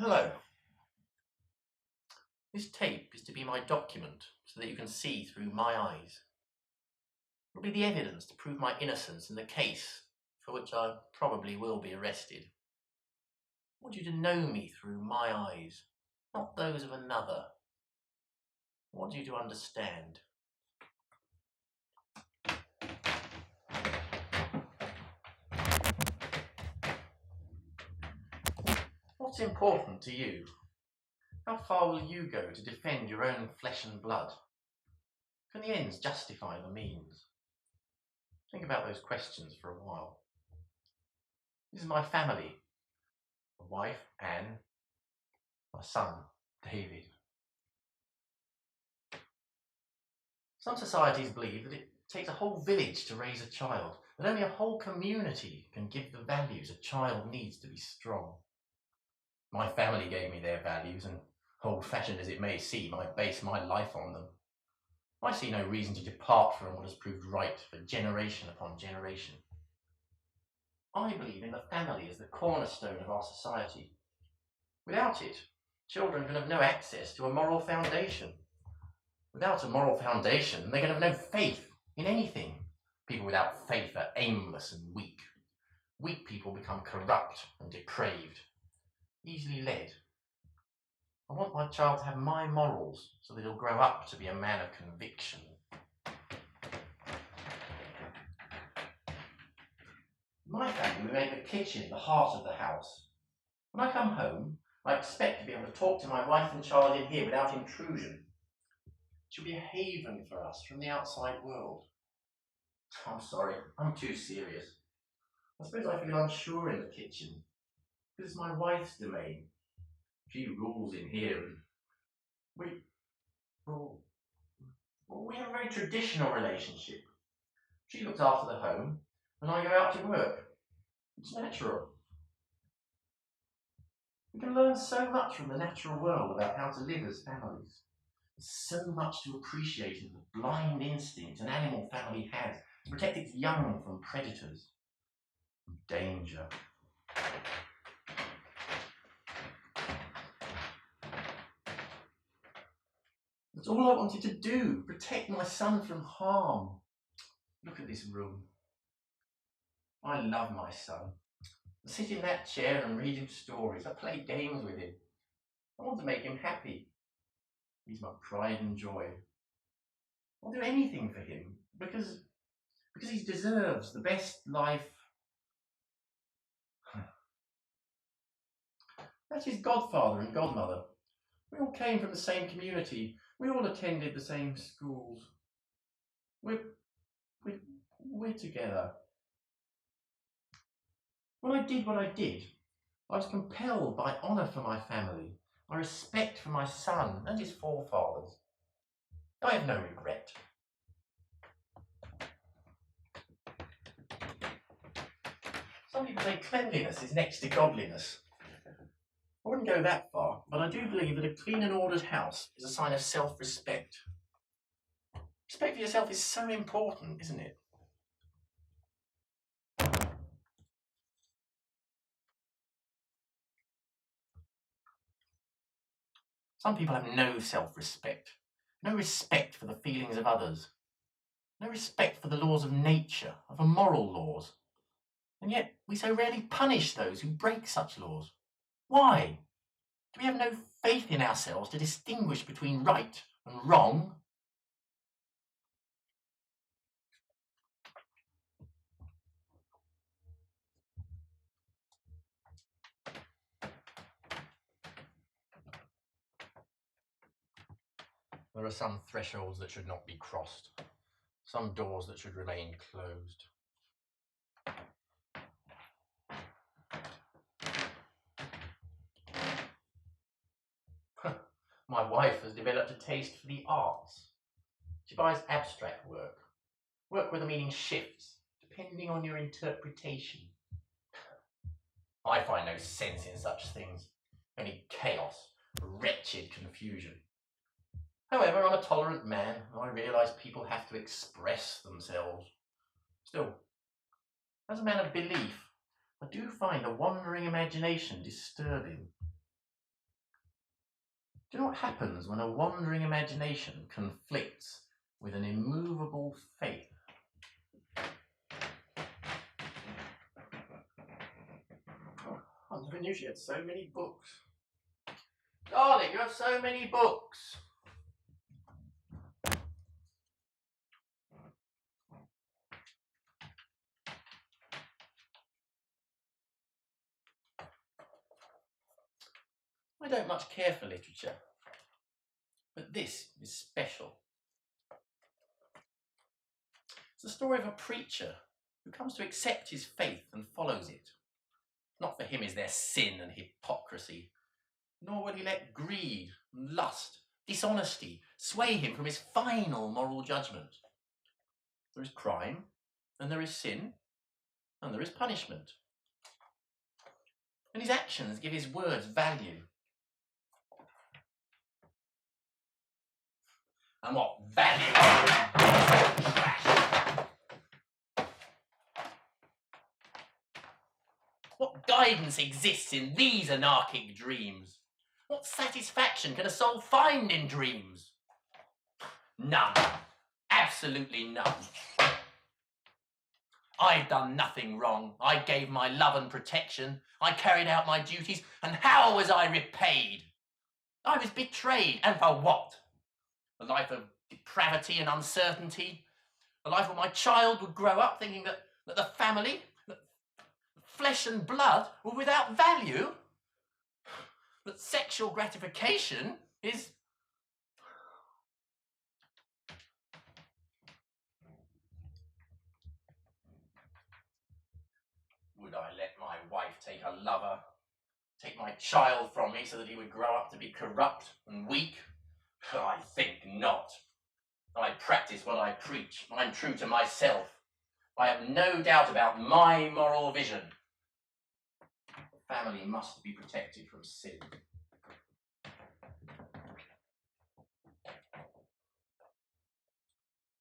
Hello. This tape is to be my document so that you can see through my eyes. It will be the evidence to prove my innocence in the case for which I probably will be arrested. I want you to know me through my eyes, not those of another. I want you to understand. What's important to you? How far will you go to defend your own flesh and blood? Can the ends justify the means? Think about those questions for a while. This is my family. My wife, Anne. My son, David. Some societies believe that it takes a whole village to raise a child, that only a whole community can give the values a child needs to be strong. My family gave me their values, and old-fashioned as it may seem, I base my life on them. I see no reason to depart from what has proved right for generation upon generation. I believe in the family as the cornerstone of our society. Without it, children can have no access to a moral foundation. Without a moral foundation, they can have no faith in anything. People without faith are aimless and weak. Weak people become corrupt and depraved, easily led. I want my child to have my morals so that he'll grow up to be a man of conviction. In my family, we make the kitchen the heart of the house. When I come home, I expect to be able to talk to my wife and child in here without intrusion. It should be a haven for us from the outside world. I'm sorry, I'm too serious. I suppose I feel unsure in the kitchen, because it's my wife's domain. She rules in here, and we have a very traditional relationship. She looks after the home, and I go out to work. It's natural. We can learn so much from the natural world about how to live as families. There's so much to appreciate in the blind instinct an animal family has to protect its young from predators, from danger. That's all I wanted to do, protect my son from harm. Look at this room. I love my son. I sit in that chair and read him stories. I play games with him. I want to make him happy. He's my pride and joy. I'll do anything for him because he deserves the best life. That's his godfather and godmother. We all came from the same community. We all attended the same schools. We're together. When I did what I did, I was compelled by honour for my family, by respect for my son and his forefathers. I have no regret. Some people say cleanliness is next to godliness. I wouldn't go that far, but I do believe that a clean and ordered house is a sign of self-respect. Respect for yourself is so important, isn't it? Some people have no self-respect, no respect for the feelings of others, no respect for the laws of nature, of the moral laws. And yet we so rarely punish those who break such laws. Why? Do we have no faith in ourselves to distinguish between right and wrong? There are some thresholds that should not be crossed, some doors that should remain closed. My wife has developed a taste for the arts. She buys abstract work where the meaning shifts, depending on your interpretation. I find no sense in such things, only chaos, wretched confusion. However, I'm a tolerant man, and I realise people have to express themselves. Still, as a man of belief, I do find a wandering imagination disturbing. Do you know what happens when a wandering imagination conflicts with an immovable faith? Oh, I never knew she had so many books. Darling, you have so many books. I don't much care for literature, but this is special. It's the story of a preacher who comes to accept his faith and follows it. Not for him is there sin and hypocrisy, nor will he let greed, lust, dishonesty sway him from his final moral judgment. There is crime, and there is sin, and there is punishment. And his actions give his words value. And what value? Trash. What guidance exists in these anarchic dreams? What satisfaction can a soul find in dreams? None. Absolutely none. I've done nothing wrong. I gave my love and protection. I carried out my duties, and how was I repaid? I was betrayed, and for what? A life of depravity and uncertainty? A life where my child would grow up thinking that the family, that flesh and blood, were without value? That sexual gratification is... Would I let my wife take a lover, take my child from me so that he would grow up to be corrupt and weak? I think not. I practice what I preach. I'm true to myself. I have no doubt about my moral vision. The family must be protected from sin.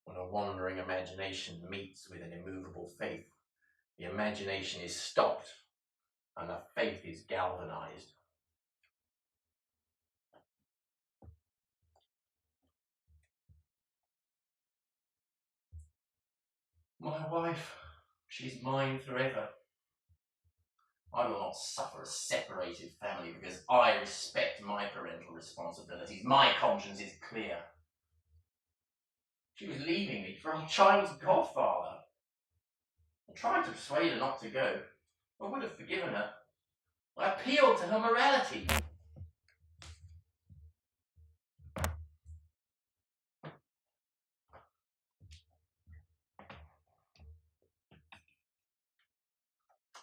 When a wandering imagination meets with an immovable faith, the imagination is stopped and the faith is galvanized. My wife, she's mine forever. I will not suffer a separated family because I respect my parental responsibilities. My conscience is clear. She was leaving me for our child's godfather. I tried to persuade her not to go. I would have forgiven her. I appealed to her morality.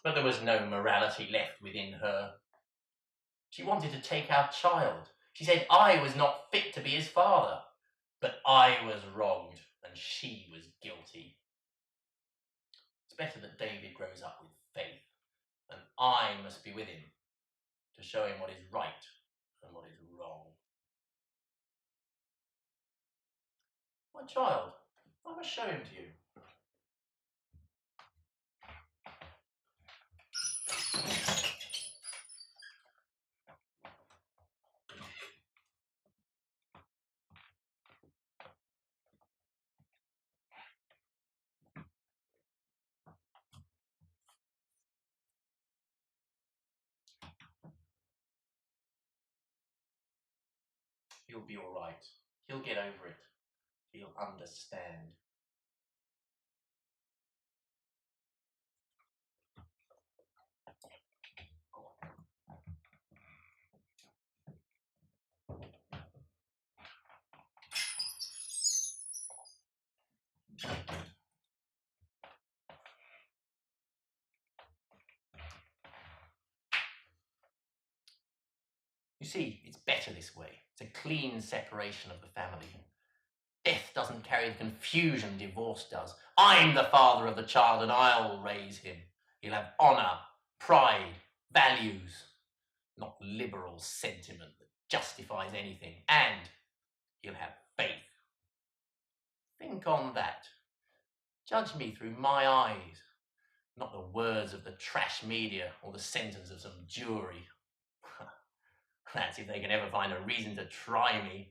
But there was no morality left within her. She wanted to take our child. She said I was not fit to be his father. But I was wronged and she was guilty. It's better that David grows up with faith, and I must be with him to show him what is right and what is wrong. My child, I must show him to you. He'll be all right. He'll get over it. He'll understand. You see, it's better this way. It's a clean separation of the family. Death doesn't carry the confusion divorce does. I'm the father of the child and I'll raise him. He'll have honour, pride, values, not liberal sentiment that justifies anything. And he'll have faith. Think on that. Judge me through my eyes, not the words of the trash media or the sentence of some jury. That's if they can ever find a reason to try me.